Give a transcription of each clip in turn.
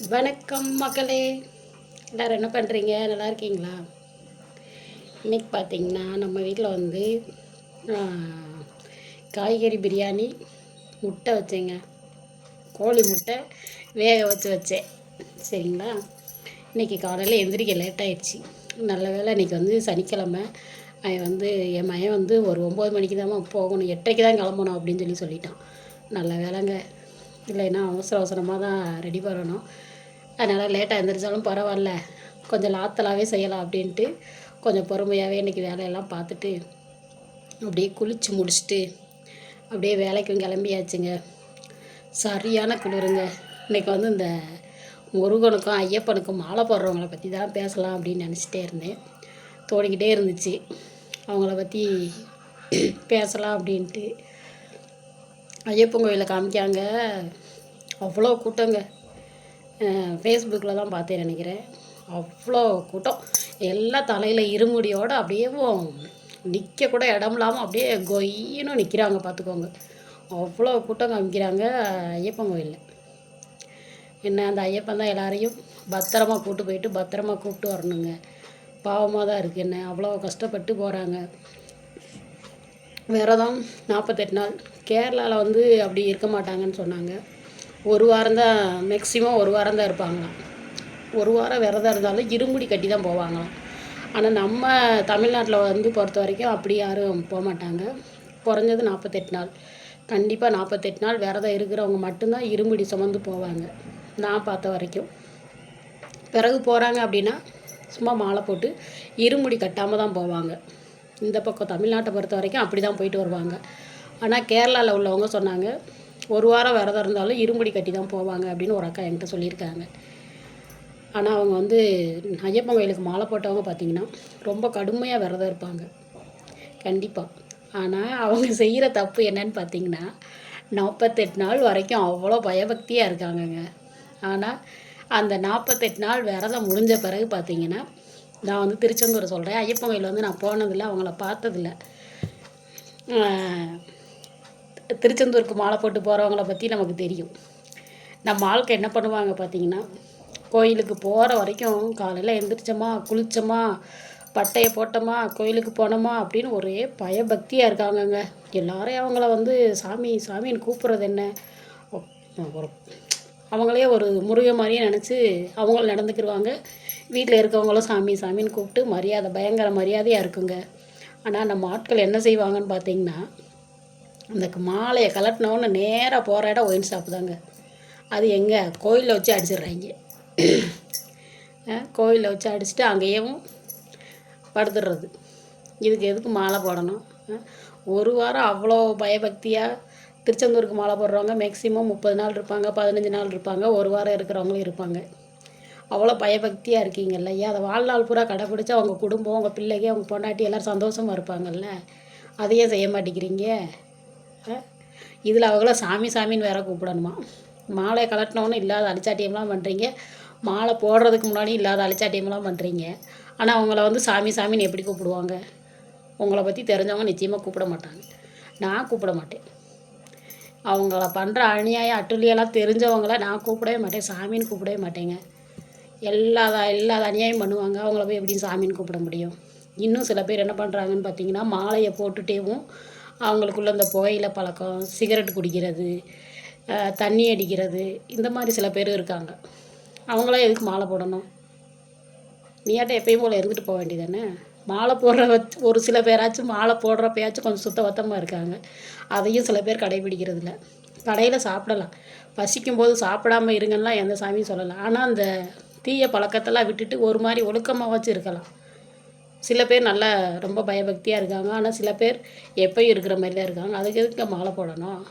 வணக்கம் மக்களே, எல்லோரும் என்ன பண்ணுறீங்க? நல்லா இருக்கீங்களா? இன்றைக்கி பார்த்திங்கன்னா நம்ம வீட்டில் வந்து காய்கறி பிரியாணி, முட்டை வச்சேங்க. கோழி முட்டை வேக வச்சேன். சரிங்களா? இன்றைக்கி காலையில் எந்திரிக்க லேட் ஆகிடுச்சி. நல்ல வேளை இன்றைக்கி வந்து சனிக்கிழமை. என் மகன் வந்து ஒரு 9 மணிக்கு தான் போகணும், 8:30 தான் கிளம்பணும் அப்படின்னு சொல்லிட்டான். நல்ல வேலைங்க, இல்லைன்னா அவசரமாக தான் ரெடி பண்ணணும். அதனால் லேட்டாக எழுந்திரிச்சாலும் பரவாயில்ல, கொஞ்சம் லாத்தலாகவே செய்யலாம் அப்படின்ட்டு கொஞ்சம் பொறுமையாகவே இன்றைக்கி வேலையெல்லாம் பார்த்துட்டு அப்படியே குளித்து முடிச்சுட்டு அப்படியே வேலைக்கும் கிளம்பியாச்சுங்க. சரியான குளிருங்க. இன்றைக்கி வந்து இந்த முருகனுக்கும் ஐயப்பனுக்கும் மாலை போடுறவங்கள பற்றி தான் பேசலாம் அப்படின்னு நினச்சிட்டே இருந்தேன். தோணிக்கிட்டே இருந்துச்சு அவங்கள பற்றி பேசலாம் அப்படின்ட்டு. ஐயப்பன் கோயிலில் காமிக்காங்க, அவ்வளோ கூட்டங்க. ஃபேஸ்புக்கில் தான் பார்த்தேன் நினைக்கிறேன். அவ்வளோ கூட்டம், எல்லாம் தலையில் இருமுடியோடு அப்படியே நிற்க கூட இடம் இல்லாமல் அப்படியே கொய்யின்னு நிற்கிறாங்க. பார்த்துக்கோங்க, அவ்வளோ கூட்டம் காமிக்கிறாங்க ஐயப்பன் கோயிலில். என்ன, அந்த ஐயப்பன் தான் எல்லாரையும் பத்திரமா கூப்பிட்டு வரணுங்க. பாவமாக தான் இருக்குது. என்ன, அவ்வளோ கஷ்டப்பட்டு போகிறாங்க. விரதம் 48 நாள். கேரளாவில் வந்து அப்படி இருக்க மாட்டாங்கன்னு சொன்னாங்க. ஒரு வாரம் தான், மேக்ஸிமம் ஒரு வாரம் தான் இருப்பாங்களாம். ஒரு வாரம் விரதம் இருந்தாலும் இருமுடி கட்டி தான் போவாங்களாம். ஆனால் நம்ம தமிழ்நாட்டில் வந்து பொறுத்த வரைக்கும் அப்படி யாரும் போக மாட்டாங்க. குறைஞ்சது 48 நாள். கண்டிப்பாக 48 நாள் விரதம் இருக்கிறவங்க மட்டும்தான் இருமுடி சுமந்து போவாங்க, நான் பார்த்த வரைக்கும். பிறகு போகிறாங்க அப்படின்னா சும்மா மாலை போட்டு இருமுடி கட்டாமல் தான் போவாங்க. இந்த பக்கம் தமிழ்நாட்டை பொறுத்த வரைக்கும் அப்படி தான் போயிட்டு வருவாங்க. ஆனால் கேரளாவில் உள்ளவங்க சொன்னாங்க, ஒரு வாரம் விரதம் இருந்தாலும் இருமுடி கட்டி தான் போவாங்க அப்படின்னு ஒரு அக்கா என்கிட்ட சொல்லியிருக்காங்க. ஆனால் அவங்க வந்து ஐயப்பன் கோயிலுக்கு மாலை போட்டவங்க பார்த்திங்கன்னா ரொம்ப கடுமையாக விரதம் இருப்பாங்க கண்டிப்பாக. ஆனால் அவங்க செய்கிற தப்பு என்னன்னு பார்த்திங்கன்னா 48 நாள் வரைக்கும் அவ்வளோ பயபக்தியாக இருக்காங்கங்க. ஆனால் அந்த 48 நாள் விரதம் முடிஞ்ச பிறகு பார்த்திங்கன்னா, நான் வந்து திருச்செந்தூர் சொல்கிறேன், ஐயப்பன் கோயில் வந்து நான் போனதில்லை, அவங்கள பார்த்ததில்ல. திருச்செந்தூருக்கு மாலை போட்டு போகிறவங்கள பற்றி நமக்கு தெரியும். நம்ம ஆளுக்கு என்ன பண்ணுவாங்க பார்த்திங்கன்னா, கோயிலுக்கு போகிற வரைக்கும் காலையில் எழுந்திரிச்சோமா, குளித்தோமா, பட்டையை போட்டோமா, கோயிலுக்கு போனோமா அப்படின்னு ஒரே பயபக்தியாக இருக்காங்கங்க. எல்லாரையும் அவங்கள வந்து சாமி சாமின்னு கூப்பிட்றது என்ன, அவங்களே ஒரு முருகன் மாதிரியே நினச்சி அவங்களும் நடந்துக்கிடுவாங்க. வீட்டில் இருக்கவங்களும் சாமி சாமின்னு கூப்பிட்டு மரியாதை, பயங்கர மரியாதையாக இருக்குங்க. ஆனால் நம்ம ஆட்கள் என்ன செய்வாங்கன்னு பார்த்திங்கன்னா, அந்த மாலையை கலட்டினோன்னு நேராக போகிற இடம் ஒயின் ஷாப்பு தாங்க. அது எங்கே, கோயிலில் வச்சு அடிச்சிடுறாங்க. கோயிலில் வச்சு அடிச்சுட்டு அங்கேயும் படுத்துடுறது. இதுக்கு எதுக்கு மாலை போடணும்? ஒரு வாரம் அவ்வளோ பயபக்தியாக திருச்செந்தூருக்கு மாலை போடுறவங்க மேக்ஸிமம் 30 நாள் இருப்பாங்க, 15 நாள் இருப்பாங்க, ஒரு வாரம் இருக்கிறவங்களும் இருப்பாங்க. அவ்வளோ பயபக்தியாக இருக்கீங்கல்ல, ஏன் அதை வாழ்நாள் பூரா கடைப்பிடிச்சி அவங்க குடும்பம், அவங்க பிள்ளைங்க, அவங்க பொண்டாட்டி எல்லோரும் சந்தோஷமாக இருப்பாங்கல்ல, அதையே செய்ய மாட்டேங்கிறீங்க. இதில் அவங்கள சாமி சாமின்னு வேற கூப்பிடணுமா? மாலையை கலட்டினோன்னு இல்லாத அழிச்சாட்டியம்லாம் பண்ணுறீங்க, மாலை போடுறதுக்கு முன்னாடி இல்லாத அழிச்சாட்டியம்லாம் பண்ணுறீங்க. ஆனால் அவங்கள வந்து சாமி சாமின்னு எப்படி கூப்பிடுவாங்க? உங்களை பற்றி தெரிஞ்சவங்க நிச்சயமாக கூப்பிட மாட்டாங்க. நான் கூப்பிட மாட்டேன். அவங்கள பண்ணுற அநியாயம் அட்டுழியெல்லாம் தெரிஞ்சவங்கள நான் கூப்பிடவே மாட்டேன், சாமின்னு கூப்பிடவே மாட்டேங்க. எல்லா அநியாயம் பண்ணுவாங்க, அவங்கள போய் எப்படின்னு சாமின்னு கூப்பிட முடியும்? இன்னும் சில பேர் என்ன பண்ணுறாங்கன்னு பார்த்தீங்கன்னா, மாலையை போட்டுட்டேவும் அவங்களுக்குள்ள இந்த புகையிலை பழக்கம், சிகரெட் குடிக்கிறது, தண்ணி அடிக்கிறது, இந்த மாதிரி சில பேர் இருக்காங்க. அவங்களாம் எதுக்கு மாலை போடணும்? நீயாட்ட எப்பயும் போல் இருந்துட்டு போக வேண்டியதானே? மாலை போடுற ஒரு சில பேராச்சும் மாலை போடுறப்பயாச்சும் கொஞ்சம் சுத்தபத்தமாக இருக்காங்க. அதையும் சில பேர் கடைபிடிக்கிறதில்ல. கடையில் சாப்பிடலாம், பசிக்கும்போது சாப்பிடாமல் இருங்கலாம் எந்த சாமியும் சொல்லலாம். ஆனால் அந்த தீய பழக்கத்தெல்லாம் விட்டுட்டு ஒரு மாதிரி ஒழுக்கமாக வச்சு இருக்கலாம். சில பேர் நல்லா ரொம்ப பயபக்தியாக இருக்காங்க, ஆனால் சில பேர் எப்பயும் இருக்கிற மாதிரி தான் இருக்காங்க. அதுக்கு எதுக்கு மாலை போடணும்?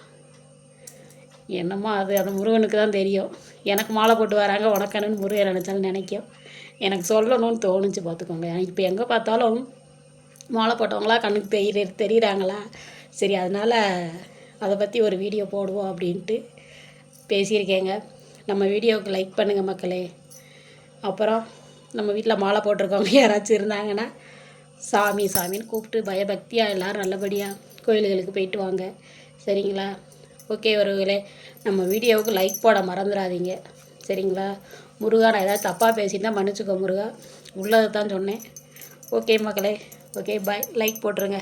என்னம்மா அது அந்த முருகனுக்கு தான் தெரியும். எனக்கு மாலை போட்டு வராங்க, உனக்கணுன்னு முருகன் நினச்சாலும் நினைக்கும். எனக்கு சொல்லணும்னு தோணுச்சு பார்த்துக்கோங்க. இப்போ எங்கே பார்த்தாலும் மாலை போட்டவங்களா கண்ணுக்கு தெரியுறாங்களா? சரி, அதனால் அதை பற்றி ஒரு வீடியோ போடுவோம் அப்படின்ட்டு பேசியிருக்கேங்க. நம்ம வீடியோவுக்கு லைக் பண்ணுங்கள் மக்களே. அப்புறம் நம்ம வீட்டில் மாலை போட்டிருக்கவங்க யாராச்சும் இருந்தாங்கன்னா சாமின்னு கூப்பிட்டு பயபக்தியாக எல்லோரும் நல்லபடியாக கோயில்களுக்கு போயிட்டு வாங்க, சரிங்களா? ஓகே உறவுகளே, நம்ம வீடியோவுக்கு லைக் போட மறந்துடாதீங்க, சரிங்களா? முருகா, நான் ஏதாவது தப்பாக பேசியிருந்தா மன்னிச்சுக்கோ முருகா. உள்ளதை தான் சொன்னேன். ஓகே மக்களே. Okay bye. லைக் போட்டுருங்க.